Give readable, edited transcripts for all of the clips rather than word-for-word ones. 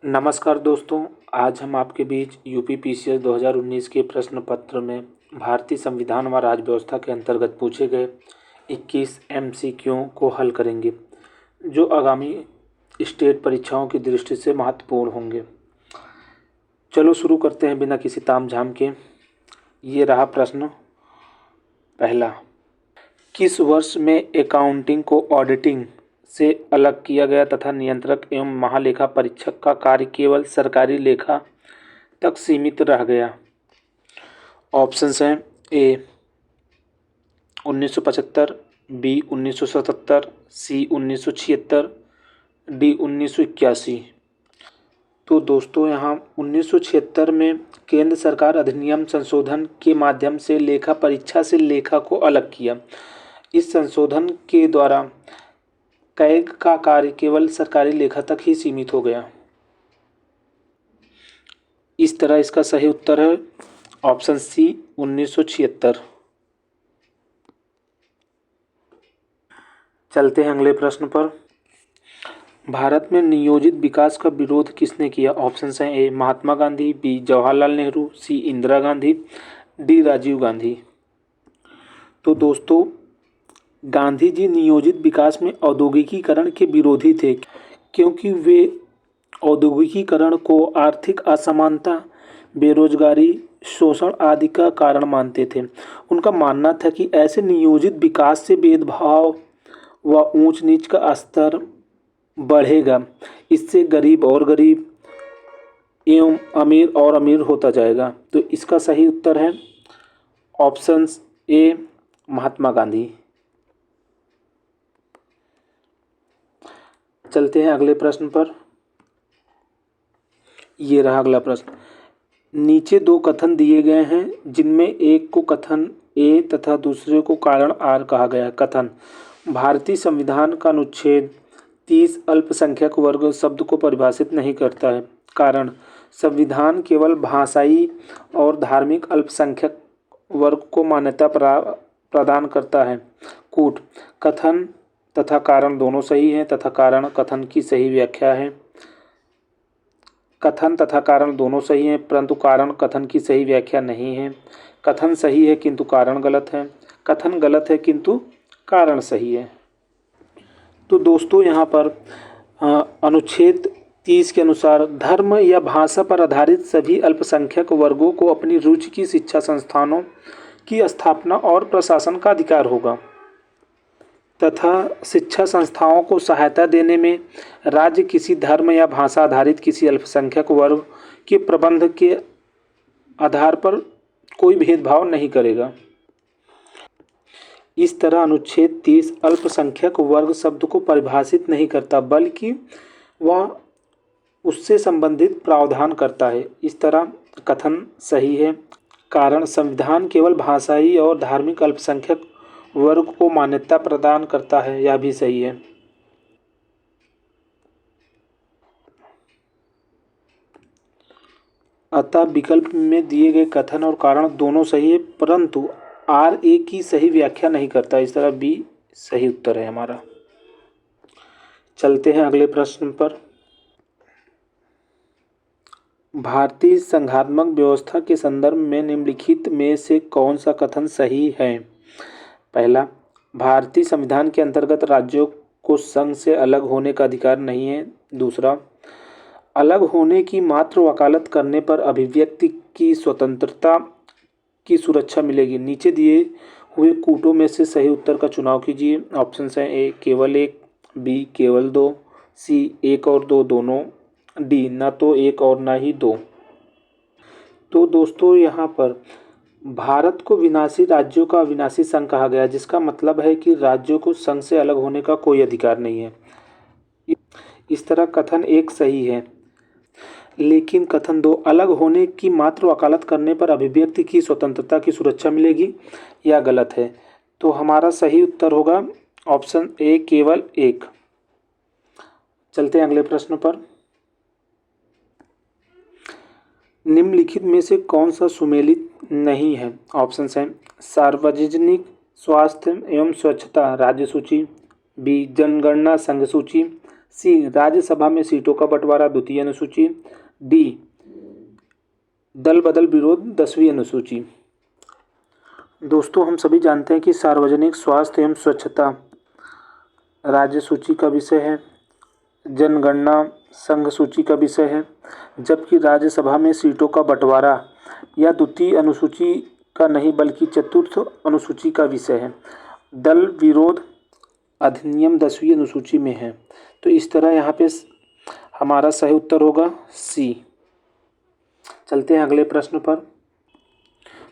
नमस्कार दोस्तों, आज हम आपके बीच यूपी पीसीएस 2019 के प्रश्न पत्र में भारतीय संविधान व राज्य व्यवस्था के अंतर्गत पूछे गए 21 एमसीक्यू को हल करेंगे, जो आगामी स्टेट परीक्षाओं की दृष्टि से महत्वपूर्ण होंगे। चलो शुरू करते हैं बिना किसी तामझाम के। ये रहा प्रश्न पहला। किस वर्ष में अकाउंटिंग को ऑडिटिंग से अलग किया गया तथा नियंत्रक एवं महालेखा परीक्षक का कार्य केवल सरकारी लेखा तक सीमित रह गया? ऑप्शंस हैं ए 1975, बी 1977, सी 1976, डी 1981। तो दोस्तों यहाँ 1976 में केंद्र सरकार अधिनियम संशोधन के माध्यम से लेखा परीक्षा से लेखा को अलग किया। इस संशोधन के द्वारा कैग का कार्य केवल सरकारी लेखा तक ही सीमित हो गया। इस तरह इसका सही उत्तर है ऑप्शन सी 1976। चलते हैं अगले प्रश्न पर। भारत में नियोजित विकास का विरोध किसने किया? ऑप्शन हैं ए महात्मा गांधी, बी जवाहरलाल नेहरू, सी इंदिरा गांधी, डी राजीव गांधी। तो दोस्तों गांधी जी नियोजित विकास में औद्योगिकीकरण के विरोधी थे, क्योंकि वे औद्योगिकीकरण को आर्थिक असमानता, बेरोजगारी, शोषण आदि का कारण मानते थे। उनका मानना था कि ऐसे नियोजित विकास से भेदभाव व ऊंच नीच का स्तर बढ़ेगा। इससे गरीब और गरीब एवं अमीर और अमीर होता जाएगा। तो इसका सही उत्तर है ऑप्शन ए महात्मा गांधी। चलते हैं अगले प्रश्न पर। ये रहा अगला प्रश्न। नीचे दो कथन दिए गए हैं, जिनमें एक को कथन ए तथा दूसरे को कारण आर कहा गया है। कथन: भारतीय संविधान का अनुच्छेद 30 अल्पसंख्यक वर्ग शब्द को परिभाषित नहीं करता है। कारण: संविधान केवल भाषाई और धार्मिक अल्पसंख्यक वर्ग को मान्यता प्रदान करता है। कूट: कथन तथा कारण दोनों सही हैं तथा कारण कथन की सही व्याख्या है। कथन तथा कारण दोनों सही हैं, परंतु कारण कथन की सही व्याख्या नहीं है। कथन सही है किंतु कारण गलत है। कथन गलत है किंतु कारण सही है। तो दोस्तों यहाँ पर अनुच्छेद 30 के अनुसार धर्म या भाषा पर आधारित सभी अल्पसंख्यक वर्गों को अपनी रुचि की शिक्षा संस्थानों की स्थापना और प्रशासन का अधिकार होगा तथा शिक्षा संस्थाओं को सहायता देने में राज्य किसी धर्म या भाषा आधारित किसी अल्पसंख्यक वर्ग के प्रबंध के आधार पर कोई भेदभाव नहीं करेगा। इस तरह अनुच्छेद 30 अल्पसंख्यक वर्ग शब्द को परिभाषित नहीं करता, बल्कि वह उससे संबंधित प्रावधान करता है। इस तरह कथन सही है। कारण: संविधान केवल भाषाई और धार्मिक अल्पसंख्यक वर्ग को मान्यता प्रदान करता है, यह भी सही है। अतः विकल्प में दिए गए कथन और कारण दोनों सही है, परंतु आर ए की सही व्याख्या नहीं करता। इस तरह बी सही उत्तर है हमारा। चलते हैं अगले प्रश्न पर। भारतीय संघात्मक व्यवस्था के संदर्भ में निम्नलिखित में से कौन सा कथन सही है? पहला, भारतीय संविधान के अंतर्गत राज्यों को संघ से अलग होने का अधिकार नहीं है। दूसरा, अलग होने की मात्र वकालत करने पर अभिव्यक्ति की स्वतंत्रता की सुरक्षा मिलेगी। नीचे दिए हुए कूटों में से सही उत्तर का चुनाव कीजिए। ऑप्शन हैं ए केवल एक, बी केवल दो, सी एक और दो दोनों, डी न तो एक और न ही दो। तो दोस्तों यहाँ पर भारत को विनाशी राज्यों का विनाशी संघ कहा गया, जिसका मतलब है कि राज्यों को संघ से अलग होने का कोई अधिकार नहीं है। इस तरह कथन एक सही है, लेकिन कथन दो, अलग होने की मात्र वकालत करने पर अभिव्यक्ति की स्वतंत्रता की सुरक्षा मिलेगी, यह गलत है। तो हमारा सही उत्तर होगा ऑप्शन ए केवल एक। चलते हैं अगले प्रश्न पर। निम्नलिखित में से कौन सा सुमेलित नहीं है? ऑप्शन हैं सार्वजनिक स्वास्थ्य एवं स्वच्छता राज्य सूची, बी जनगणना संघ सूची, सी राज्यसभा में सीटों का बंटवारा, द्वितीय अनुसूची। डी दल बदल विरोध, 10वीं अनुसूची। दोस्तों हम सभी जानते हैं कि सार्वजनिक स्वास्थ्य एवं स्वच्छता राज्य सूची का विषय है, जनगणना संघ सूची का विषय है, जबकि राज्यसभा में सीटों का बंटवारा या द्वितीय अनुसूची का नहीं बल्कि चतुर्थ अनुसूची का विषय है। दल विरोध अधिनियम 10वीं अनुसूची में है। तो इस तरह यहाँ पे हमारा सही उत्तर होगा सी। चलते हैं अगले प्रश्न पर।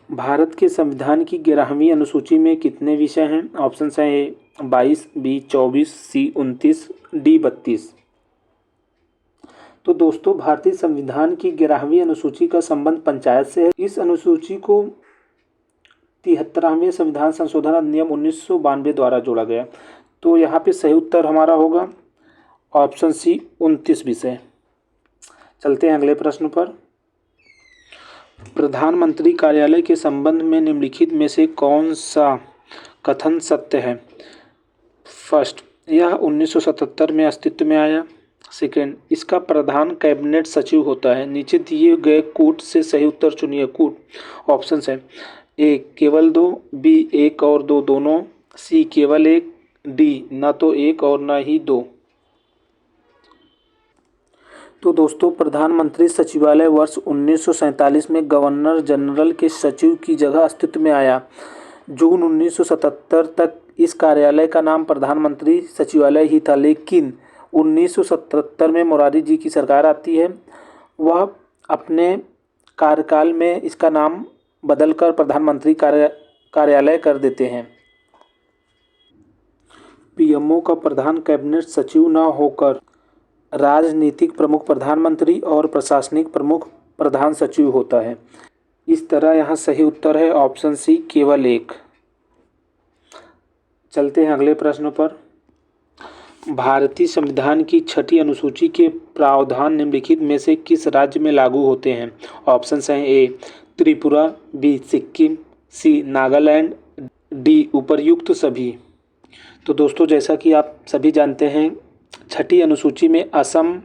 भारत के संविधान की 11वीं अनुसूची में कितने विषय हैं? ऑप्शन है ए 22, बी 24, सी 29, डी 32। तो दोस्तों भारतीय संविधान की 11वीं अनुसूची का संबंध पंचायत से है। इस अनुसूची को 73वें संविधान संशोधन अधिनियम 1992 द्वारा जोड़ा गया। तो यहाँ पे सही उत्तर हमारा होगा ऑप्शन सी 29 विषय। चलते हैं अगले प्रश्न पर। प्रधानमंत्री कार्यालय के संबंध में निम्नलिखित में से कौन सा कथन सत्य है? फर्स्ट, यह 1977 में अस्तित्व में आया। सेकेंड, इसका प्रधान कैबिनेट सचिव होता है। नीचे दिए गए कूट से सही उत्तर चुनिए। कूट ऑप्शन है ए केवल 2, बी 1 और 2 दोनों, सी केवल 1, डी न तो 1 और न ही 2। तो दोस्तों प्रधानमंत्री सचिवालय वर्ष 1947 में गवर्नर जनरल के सचिव की जगह अस्तित्व में आया। जून 1977 तक इस कार्यालय का नाम प्रधानमंत्री सचिवालय ही था, लेकिन 1977 में मोरारजी जी की सरकार आती है। वह अपने कार्यकाल में इसका नाम बदलकर प्रधानमंत्री कार्यालय कर देते हैं। पीएमओ का प्रधान कैबिनेट सचिव न होकर राजनीतिक प्रमुख प्रधानमंत्री और प्रशासनिक प्रमुख प्रधान सचिव होता है। इस तरह यहाँ सही उत्तर है ऑप्शन सी केवल 1। चलते हैं अगले प्रश्न पर। भारतीय संविधान की 6ठी अनुसूची के प्रावधान निम्नलिखित में से किस राज्य में लागू होते हैं? ऑप्शन हैं ए त्रिपुरा, बी सिक्किम, सी नागालैंड, डी उपर्युक्त सभी। तो दोस्तों जैसा कि आप सभी जानते हैं 6ठी अनुसूची में असम,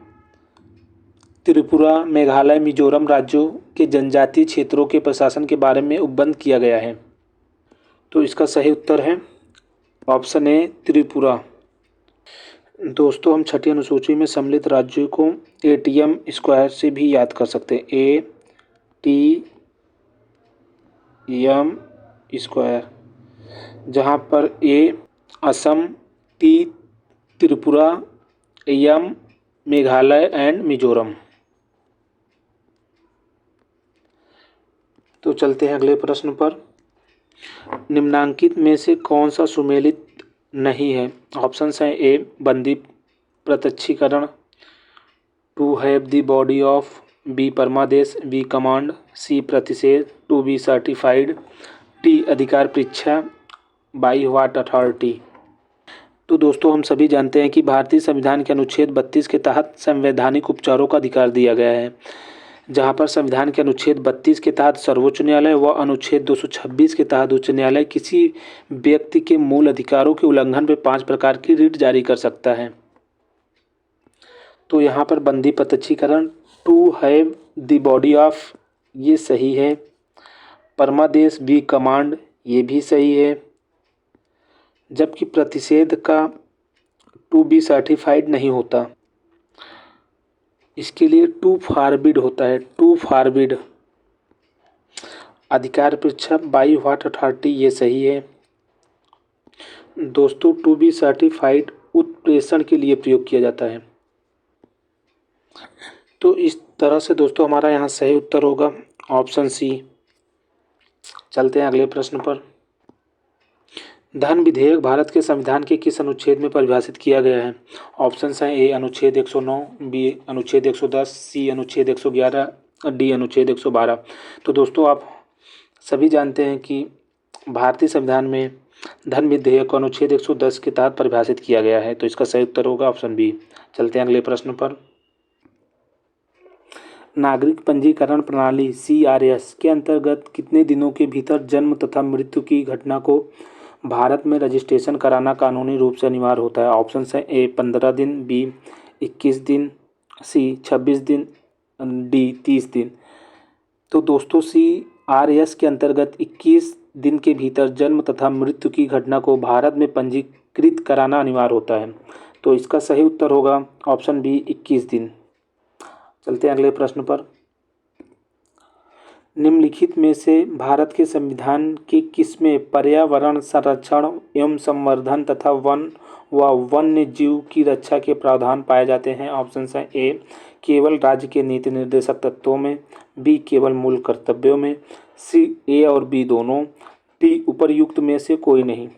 त्रिपुरा, मेघालय, मिजोरम राज्यों के जनजातीय क्षेत्रों के प्रशासन के बारे में उपबंध किया गया है। तो इसका सही उत्तर है ऑप्शन ए त्रिपुरा। दोस्तों हम 6ठी अनुसूची में सम्मिलित राज्यों को ATM स्क्वायर से भी याद कर सकते हैं। ATM स्क्वायर, जहाँ पर A Assam, T Tripura, M Meghalaya and Mizoram. तो चलते हैं अगले प्रश्न पर। निम्नांकित में से कौन सा सुमेलित नहीं है? ऑप्शंस हैं ए बंदी प्रत्यक्षीकरण, to have the body of, B परमादेश, बी कमांड, सी प्रतिषेध, टू बी सर्टिफाइड, डी अधिकार परीक्षा, बाई व्हाट अथॉरिटी। तो दोस्तों हम सभी जानते हैं कि भारतीय संविधान के अनुच्छेद 32 के तहत संवैधानिक उपचारों का अधिकार दिया गया है, जहां पर संविधान के अनुच्छेद 32 के तहत सर्वोच्च न्यायालय व अनुच्छेद 226 के तहत उच्च न्यायालय किसी व्यक्ति के मूल अधिकारों के उल्लंघन पर 5 प्रकार की रिट जारी कर सकता है। तो यहाँ पर बंदी प्रत्यक्षीकरण, to have the body of, ये सही है। परमादेश, बी कमांड, ये भी सही है। जबकि प्रतिषेध का टू बी सर्टिफाइड नहीं होता, इसके लिए टू फॉरबिड होता है। To forbid. अधिकार परीक्षा, बाई व्हाट अथॉरिटी, ये सही है। दोस्तों टू बी सर्टिफाइड उत्प्रेषण के लिए प्रयोग किया जाता है। तो इस तरह से दोस्तों हमारा यहाँ सही उत्तर होगा ऑप्शन सी। चलते हैं अगले प्रश्न पर। धन विधेयक भारत के संविधान के किस अनुच्छेद में परिभाषित किया गया है? ऑप्शंस हैं ए अनुच्छेद 109, बी अनुच्छेद 110, सी अनुच्छेद 111, डी अनुच्छेद 112। तो दोस्तों आप सभी जानते हैं कि भारतीय संविधान में धन विधेयक को अनुच्छेद 110 के तहत परिभाषित किया गया है। तो इसका सही उत्तर होगा ऑप्शन बी। चलते हैं अगले प्रश्न पर। नागरिक पंजीकरण प्रणाली CRS के अंतर्गत कितने दिनों के भीतर जन्म तथा मृत्यु की घटना को भारत में रजिस्ट्रेशन कराना कानूनी रूप से अनिवार्य होता है? ऑप्शन है ए 15 दिन, बी 21 दिन, सी 26 दिन, डी 30 दिन। तो दोस्तों CRS के अंतर्गत 21 दिन के भीतर जन्म तथा मृत्यु की घटना को भारत में पंजीकृत कराना अनिवार्य होता है। तो इसका सही उत्तर होगा ऑप्शन बी 21 दिन। चलते हैं अगले प्रश्न पर। निम्नलिखित में से भारत के संविधान की किसमें पर्यावरण संरक्षण एवं संवर्धन तथा वन व वन्य जीव की रक्षा के प्रावधान पाए जाते हैं? ऑप्शन है ए केवल राज्य के नीति निर्देशक तत्वों में, बी केवल मूल कर्तव्यों में, सी ए और बी दोनों, डी उपर्युक्त में से कोई नहीं।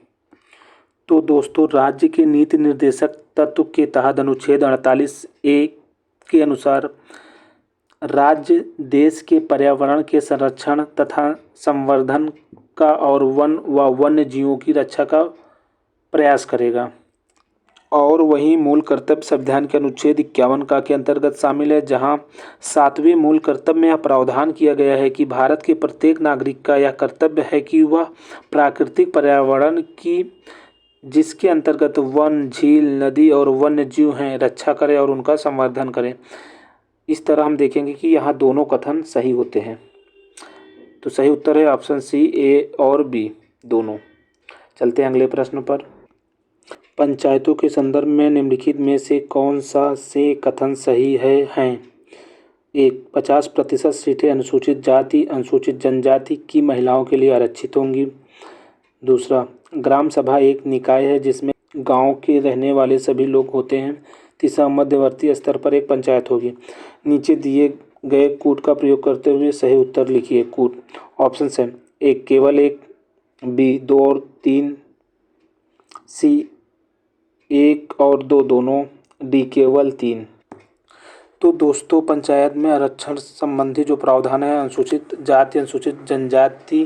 तो दोस्तों राज्य के नीति निर्देशक तत्व के तहत अनुच्छेद 48A के अनुसार राज्य देश के पर्यावरण के संरक्षण तथा संवर्धन का और वन व वन्य जीवों की रक्षा का प्रयास करेगा। और वहीं मूल कर्तव्य संविधान के अनुच्छेद 51 का के अंतर्गत शामिल है, जहां 7वें मूल कर्तव्य में यह प्रावधान किया गया है कि भारत के प्रत्येक नागरिक का यह कर्तव्य है कि वह प्राकृतिक पर्यावरण की जिसके अंतर्गत वन, झील, नदी और वन्य जीव हैं रक्षा करें और उनका संवर्धन करें। इस तरह हम देखेंगे कि यहाँ दोनों कथन सही होते हैं। तो सही उत्तर है ऑप्शन सी ए और बी दोनों। चलते हैं अगले प्रश्न पर। पंचायतों के संदर्भ में निम्नलिखित में से कौन सा से कथन सही हैं? एक 50% सीटें अनुसूचित जाति अनुसूचित जनजाति की महिलाओं के लिए आरक्षित होंगी। दूसरा, ग्राम सभा एक निकाय है जिसमें गांव के रहने वाले सभी लोग होते हैं। तीसरा, मध्यवर्ती स्तर पर एक पंचायत होगी। नीचे दिए गए कूट का प्रयोग करते हुए सही उत्तर लिखिए। कूट ऑप्शन है एक केवल एक, बी 2 और 3, सी 1 और 2 दोनों, डी केवल 3। तो दोस्तों पंचायत में आरक्षण संबंधी जो प्रावधान है, अनुसूचित जाति अनुसूचित जनजाति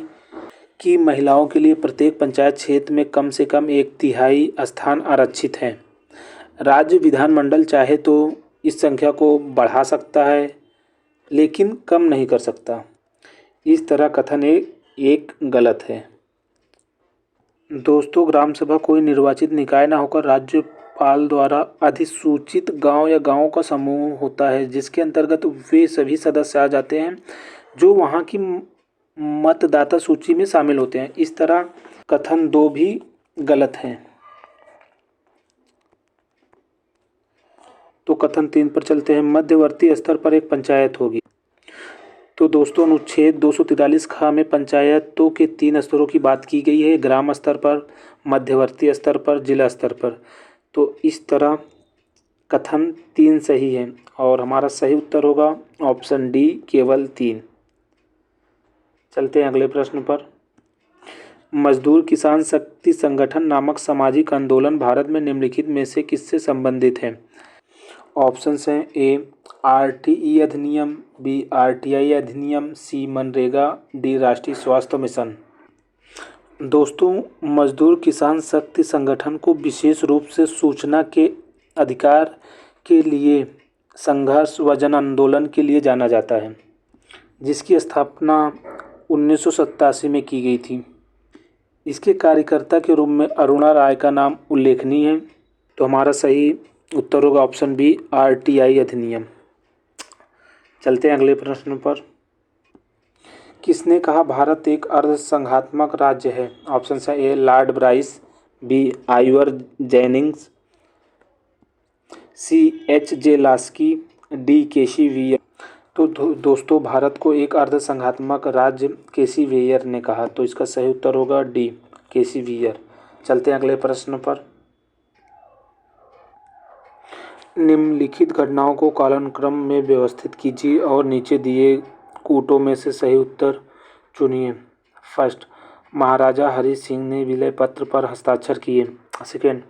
की महिलाओं के लिए प्रत्येक पंचायत क्षेत्र में कम से कम 1/3 स्थान आरक्षित हैं। राज्य विधानमंडल चाहे तो इस संख्या को बढ़ा सकता है लेकिन कम नहीं कर सकता। इस तरह कथन एक गलत है। दोस्तों ग्राम सभा कोई निर्वाचित निकाय न होकर राज्यपाल द्वारा अधिसूचित गांव या गांवों का समूह होता है जिसके अंतर्गत वे सभी सदस्य आ जाते हैं जो वहां की मतदाता सूची में शामिल होते हैं। इस तरह कथन 2 भी गलत है। तो कथन 3 पर चलते हैं। मध्यवर्ती स्तर पर एक पंचायत होगी। तो दोस्तों अनुच्छेद 243 ख में पंचायतों के 3 स्तरों की बात की गई है, ग्राम स्तर पर, मध्यवर्ती स्तर पर, जिला स्तर पर। तो इस तरह कथन 3 सही है और हमारा सही उत्तर होगा ऑप्शन डी केवल 3। चलते हैं अगले प्रश्न पर। मजदूर किसान शक्ति संगठन नामक सामाजिक आंदोलन भारत में निम्नलिखित में से किससे संबंधित है? ऑप्शंस हैं ए RTE अधिनियम, बी RTI अधिनियम, सी मनरेगा, डी राष्ट्रीय स्वास्थ्य मिशन। दोस्तों मजदूर किसान शक्ति संगठन को विशेष रूप से सूचना के अधिकार के लिए संघर्ष व जन आंदोलन के लिए जाना जाता है, जिसकी स्थापना 1987 में की गई थी। इसके कार्यकर्ता के रूप में अरुणा राय का नाम उल्लेखनीय है। तो हमारा सही उत्तर होगा ऑप्शन बी RTI अधिनियम। चलते हैं अगले प्रश्न पर। किसने कहा भारत एक अर्धसंघात्मक राज्य है? ऑप्शन है A lord Bryce, B Ivor Jennings, C H.J. Laski, D K C Wheare. तो दोस्तों भारत को एक अर्धसंघात्मक राज्य केसी वेयर ने कहा। तो इसका सही उत्तर होगा डी केसी वेयर। चलते हैं अगले प्रश्न पर। निम्नलिखित घटनाओं को कालानुक्रम में व्यवस्थित कीजिए और नीचे दिए कूटों में से सही उत्तर चुनिए। फर्स्ट, महाराजा हरि सिंह ने विलय पत्र पर हस्ताक्षर किए। सेकेंड,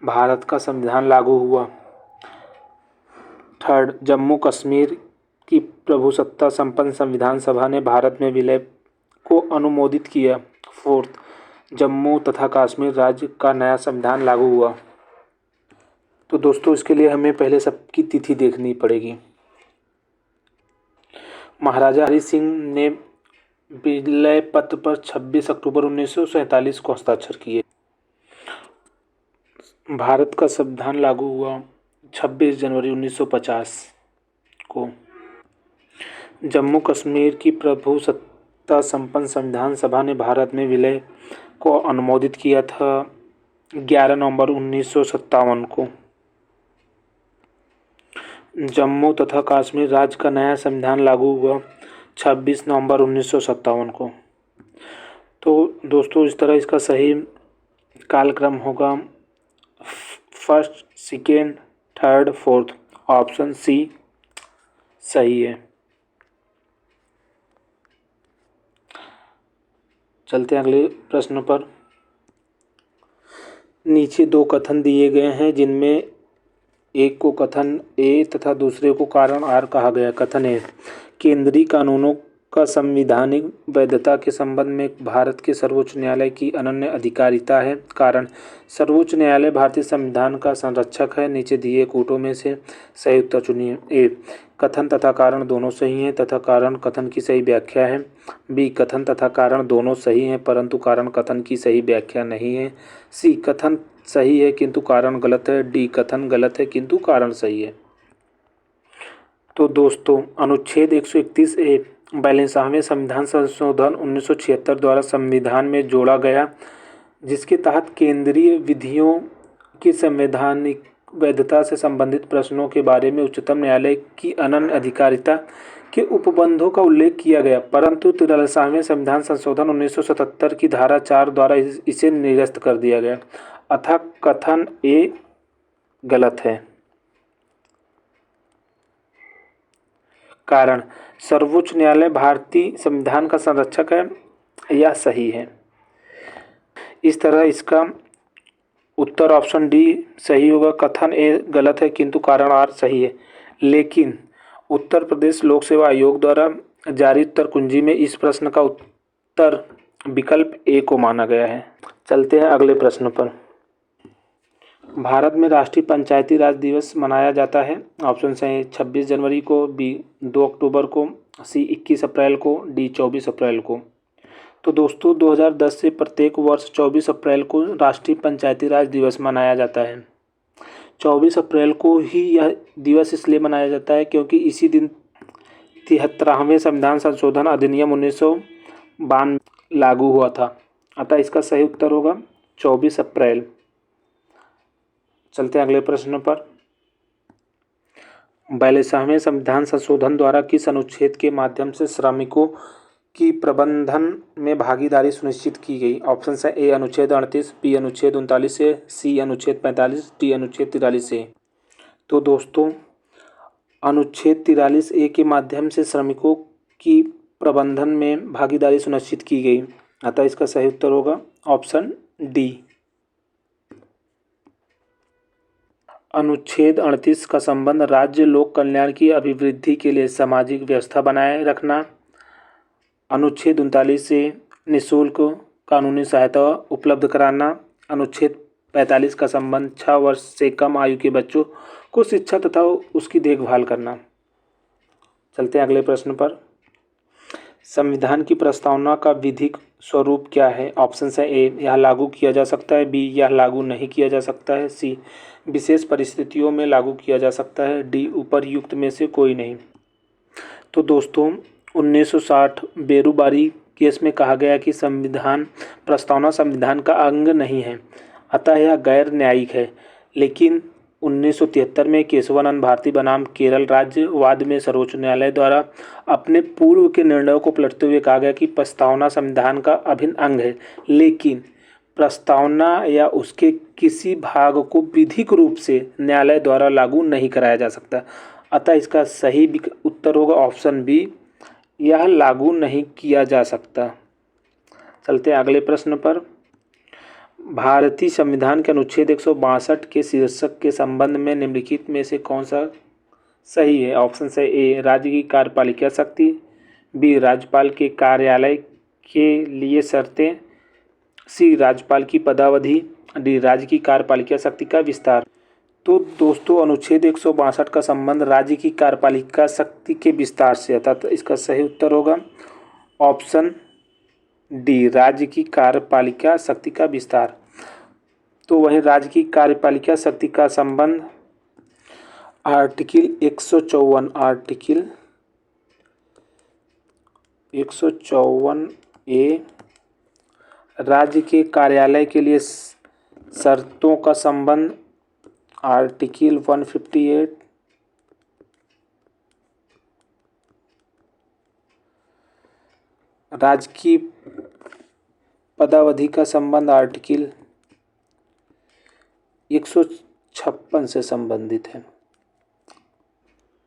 भारत का संविधान लागू हुआ। थर्ड, जम्मू कश्मीर की प्रभुसत्ता संपन्न संविधान सभा ने भारत में विलय को अनुमोदित किया। फोर्थ, जम्मू तथा कश्मीर राज्य का नया संविधान लागू हुआ। तो दोस्तों इसके लिए हमें पहले सबकी तिथि देखनी पड़ेगी। महाराजा हरि सिंह ने विलय पत्र पर 26 अक्टूबर 1947 को हस्ताक्षर किए। भारत का संविधान लागू हुआ 26 जनवरी 1950 को। जम्मू कश्मीर की प्रभुसत्ता संपन्न संविधान सभा ने भारत में विलय को अनुमोदित किया था 11 नवंबर 1957 को। जम्मू तथा कश्मीर राज्य का नया संविधान लागू हुआ 26 नवंबर 1957 को। तो दोस्तों इस तरह इसका सही कालक्रम होगा first, second, third, fourth. Option C सही है। चलते हैं अगले प्रश्न पर। नीचे दो कथन दिए गए हैं जिनमें एक को कथन ए तथा दूसरे को कारण आर कहा गया। कथन ए, केंद्रीय कानूनों का संवैधानिक वैधता के संबंध में भारत के सर्वोच्च न्यायालय की अनन्य अधिकारिता है। कारण, सर्वोच्च न्यायालय भारतीय संविधान का संरक्षक है। नीचे दिए कूटों में से सही उत्तर चुनिए। ए, कथन तथा कारण दोनों सही हैं तथा कारण कथन की सही व्याख्या है। बी, कथन तथा कारण दोनों सही हैं परंतु कारण कथन की सही व्याख्या नहीं है। सी, कथन सही है किंतु कारण गलत है। डी, कथन गलत है किंतु कारण सही है। तो दोस्तों अनुच्छेद 131 ए 42वें संविधान संशोधन 1976 द्वारा संविधान में जोड़ा गया, जिसके तहत केंद्रीय विधियों की संवैधानिक वैधता से संबंधित प्रश्नों के बारे में उच्चतम न्यायालय की अनन्य अधिकारिता के उपबंधों का उल्लेख किया गया, परंतु 43वें संविधान संशोधन 1977 की धारा 4 द्वारा इसे निरस्त कर दिया गया। अतः कथन ए गलत है। कारण, सर्वोच्च न्यायालय भारतीय संविधान का संरक्षक है, यह सही है। इस तरह इसका उत्तर ऑप्शन डी सही होगा। कथन ए गलत है किंतु कारण आर सही है। लेकिन उत्तर प्रदेश लोक सेवा आयोग द्वारा जारी उत्तर कुंजी में इस प्रश्न का उत्तर विकल्प ए को माना गया है। चलते हैं अगले प्रश्न पर। भारत में राष्ट्रीय पंचायती राज दिवस मनाया जाता है। ऑप्शन है 26 जनवरी को, बी 2 अक्टूबर को, सी 21 अप्रैल को, डी 24 अप्रैल को। तो दोस्तों 2010 से प्रत्येक वर्ष 24 अप्रैल को राष्ट्रीय पंचायती राज दिवस मनाया जाता है। 24 अप्रैल को ही यह दिवस इसलिए मनाया जाता है क्योंकि इसी दिन 73वें संविधान संशोधन अधिनियम 1992 लागू हुआ था। अतः इसका सही उत्तर होगा 24 अप्रैल। चलते हैं अगले प्रश्न पर। 42वें संविधान संशोधन द्वारा किस अनुच्छेद के माध्यम से श्रमिकों की प्रबंधन में भागीदारी सुनिश्चित की गई। ऑप्शन है ए अनुच्छेद 38, बी अनुच्छेद 39 से, सी अनुच्छेद 45, डी अनुच्छेद 43 से। तो दोस्तों अनुच्छेद 43 ए के माध्यम से श्रमिकों की प्रबंधन में भागीदारी सुनिश्चित की गई। अतः इसका सही उत्तर होगा ऑप्शन डी। अनुच्छेद 38 का संबंध राज्य लोक कल्याण की अभिवृद्धि के लिए सामाजिक व्यवस्था बनाए रखना। अनुच्छेद 39 से निःशुल्क कानूनी सहायता उपलब्ध कराना। अनुच्छेद 45 का संबंध 6 वर्ष से कम आयु के बच्चों को शिक्षा तथा उसकी देखभाल करना। चलते हैं अगले प्रश्न पर। संविधान की प्रस्तावना का विधिक स्वरूप क्या है। ऑप्शन है ए यह लागू किया जा सकता है, बी यह लागू नहीं किया जा सकता है, सी विशेष परिस्थितियों में लागू किया जा सकता है, डी उपर्युक्त में से कोई नहीं। तो दोस्तों 1960 बेरूबारी केस में कहा गया कि संविधान प्रस्तावना संविधान का अंग नहीं है, अतः यह गैर न्यायिक है। लेकिन 1973 में केशवानंद भारती बनाम केरल राज्य वाद में सर्वोच्च न्यायालय द्वारा अपने पूर्व के निर्णयों को पलटते हुए कहा गया कि प्रस्तावना संविधान का अभिन्न अंग है, लेकिन प्रस्तावना या उसके किसी भाग को विधिक रूप से न्यायालय द्वारा लागू नहीं कराया जा सकता। अतः इसका सही उत्तर होगा ऑप्शन बी, यह लागू नहीं किया जा सकता। चलते हैं अगले प्रश्न पर। भारतीय संविधान के अनुच्छेद 162 के शीर्षक के संबंध में निम्नलिखित में से कौन सा सही है। ऑप्शन है ए राज्य की कार्यपालिका शक्ति, बी राज्यपाल के कार्यालय के लिए शर्तें, सी राज्यपाल की पदावधि, डी राज्य की कार्यपालिका शक्ति का विस्तार। तो दोस्तों अनुच्छेद 162 का संबंध राज्य की कार्यपालिका शक्ति के विस्तार से, अर्थात इसका सही उत्तर होगा ऑप्शन डी राज्य की कार्यपालिका शक्ति का विस्तार। तो वही राज्य की कार्यपालिका शक्ति का संबंध आर्टिकल 154, आर्टिकल 154 ए राज्य के कार्यालय के लिए शर्तों का संबंध। आर्टिकल 158 राज्य की पदावधि का संबंध आर्टिकल 156 से संबंधित है।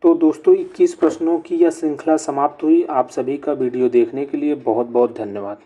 तो दोस्तों 21 प्रश्नों की यह श्रृंखला समाप्त हुई। आप सभी का वीडियो देखने के लिए बहुत बहुत धन्यवाद।